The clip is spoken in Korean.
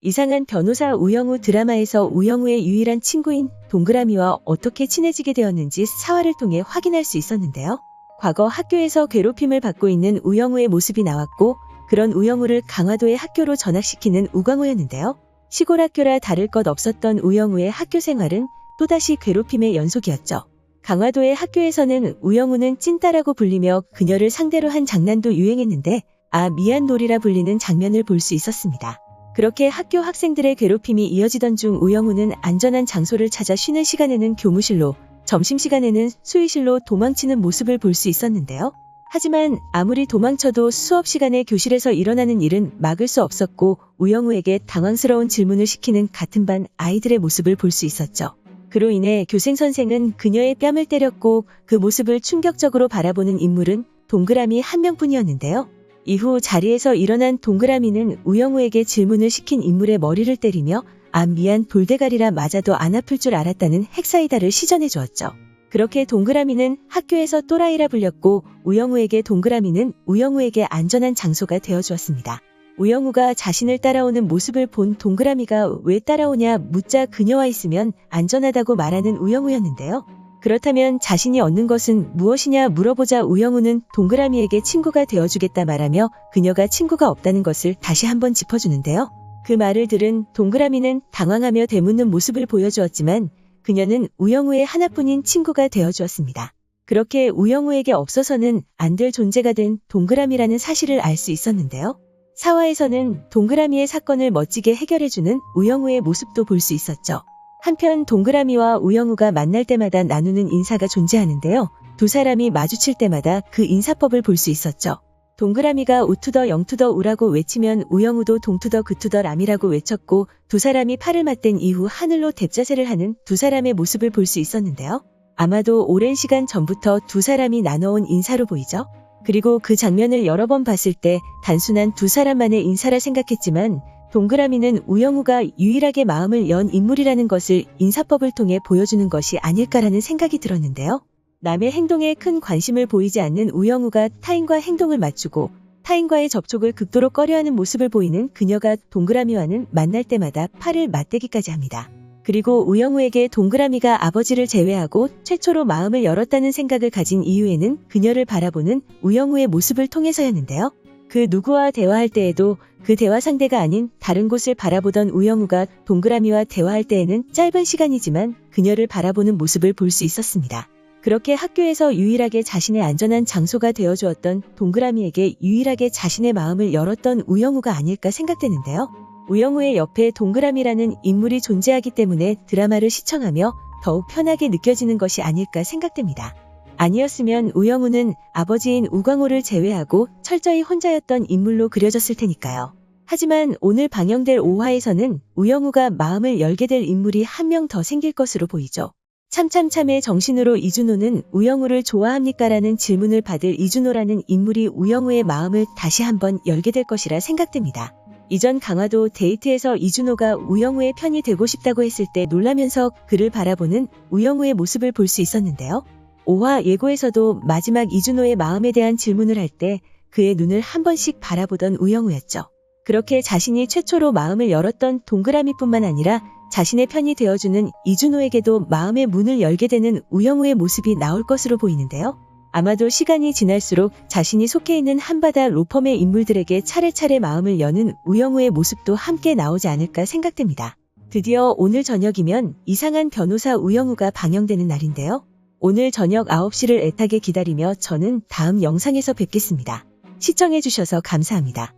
이상한 변호사 우영우 드라마에서 우영우의 유일한 친구인 동그라미와 어떻게 친해지게 되었는지 사화를 통해 확인할 수 있었는데요. 과거 학교에서 괴롭힘을 받고 있는 우영우의 모습이 나왔고 그런 우영우를 강화도의 학교로 전학시키는 우광우였는데요. 시골 학교라 다를 것 없었던 우영우의 학교 생활은 또다시 괴롭힘의 연속이었죠. 강화도의 학교에서는 우영우는 찐따라고 불리며 그녀를 상대로 한 장난도 유행했는데 아 미안 놀이라 불리는 장면을 볼 수 있었습니다. 그렇게 학교 학생들의 괴롭힘이 이어지던 중 우영우는 안전한 장소를 찾아 쉬는 시간에는 교무실로, 점심시간에는 수의실로 도망치는 모습을 볼 수 있었는데요. 하지만 아무리 도망쳐도 수업 시간에 교실에서 일어나는 일은 막을 수 없었고 우영우에게 당황스러운 질문을 시키는 같은 반 아이들의 모습을 볼 수 있었죠. 그로 인해 교생선생은 그녀의 뺨을 때렸고 그 모습을 충격적으로 바라보는 인물은 동그라미 한 명뿐이었는데요. 이후 자리에서 일어난 동그라미는 우영우에게 질문을 시킨 인물의 머리를 때리며 아 미안 돌대가리라 맞아도 안 아플 줄 알았다는 핵사이다를 시전해 주었죠. 그렇게 동그라미는 학교에서 또라이라 불렸고 우영우에게 동그라미는 우영우에게 안전한 장소가 되어주었습니다. 우영우가 자신을 따라오는 모습을 본 동그라미가 왜 따라오냐 묻자 그녀와 있으면 안전하다고 말하는 우영우였는데요. 그렇다면 자신이 얻는 것은 무엇이냐 물어보자 우영우는 동그라미에게 친구가 되어주겠다 말하며 그녀가 친구가 없다는 것을 다시 한번 짚어주는데요. 그 말을 들은 동그라미는 당황하며 되묻는 모습을 보여주었지만 그녀는 우영우의 하나뿐인 친구가 되어주었습니다. 그렇게 우영우에게 없어서는 안 될 존재가 된 동그라미라는 사실을 알 수 있었는데요. 사화에서는 동그라미의 사건을 멋지게 해결해주는 우영우의 모습도 볼 수 있었죠. 한편 동그라미와 우영우가 만날 때마다 나누는 인사가 존재하는데요. 두 사람이 마주칠 때마다 그 인사법을 볼 수 있었죠. 동그라미가 우투더 영투더 우라고 외치면 우영우도 동투더 그투더 람이라고 외쳤고 두 사람이 팔을 맞댄 이후 하늘로 뎁자세를 하는 두 사람의 모습을 볼 수 있었는데요. 아마도 오랜 시간 전부터 두 사람이 나눠온 인사로 보이죠. 그리고 그 장면을 여러 번 봤을 때 단순한 두 사람만의 인사라 생각했지만 동그라미는 우영우가 유일하게 마음을 연 인물이라는 것을 인사법을 통해 보여주는 것이 아닐까라는 생각이 들었는데요. 남의 행동에 큰 관심을 보이지 않는 우영우가 타인과 행동을 맞추고 타인과의 접촉을 극도로 꺼려하는 모습을 보이는 그녀가 동그라미와는 만날 때마다 팔을 맞대기까지 합니다. 그리고 우영우에게 동그라미가 아버지를 제외하고 최초로 마음을 열었다는 생각을 가진 이유에는 그녀를 바라보는 우영우의 모습을 통해서였는데요. 그 누구와 대화할 때에도 그 대화 상대가 아닌 다른 곳을 바라보던 우영우가 동그라미와 대화할 때에는 짧은 시간이지만 그녀를 바라보는 모습을 볼 수 있었습니다. 그렇게 학교에서 유일하게 자신의 안전한 장소가 되어주었던 동그라미에게 유일하게 자신의 마음을 열었던 우영우가 아닐까 생각되는데요. 우영우의 옆에 동그라미라는 인물이 존재하기 때문에 드라마를 시청하며 더욱 편하게 느껴지는 것이 아닐까 생각됩니다. 아니었으면 우영우는 아버지인 우광우를 제외하고 철저히 혼자였던 인물로 그려졌을 테니까요. 하지만 오늘 방영될 5화에서는 우영우가 마음을 열게 될 인물이 한 명 더 생길 것으로 보이죠. 참참참의 정신으로 이준호는 우영우를 좋아합니까? 라는 질문을 받을 이준호라는 인물이 우영우의 마음을 다시 한번 열게 될 것이라 생각됩니다. 이전 강화도 데이트에서 이준호가 우영우의 편이 되고 싶다고 했을 때 놀라면서 그를 바라보는 우영우의 모습을 볼 수 있었는데요. 5화 예고에서도 마지막 이준호의 마음에 대한 질문을 할 때 그의 눈을 한 번씩 바라보던 우영우였죠. 그렇게 자신이 최초로 마음을 열었던 동그라미뿐만 아니라 자신의 편이 되어주는 이준호에게도 마음의 문을 열게 되는 우영우의 모습이 나올 것으로 보이는데요. 아마도 시간이 지날수록 자신이 속해 있는 한바다 로펌의 인물들에게 차례차례 마음을 여는 우영우의 모습도 함께 나오지 않을까 생각됩니다. 드디어 오늘 저녁이면 이상한 변호사 우영우가 방영되는 날인데요. 오늘 저녁 9시를 애타게 기다리며 저는 다음 영상에서 뵙겠습니다. 시청해주셔서 감사합니다.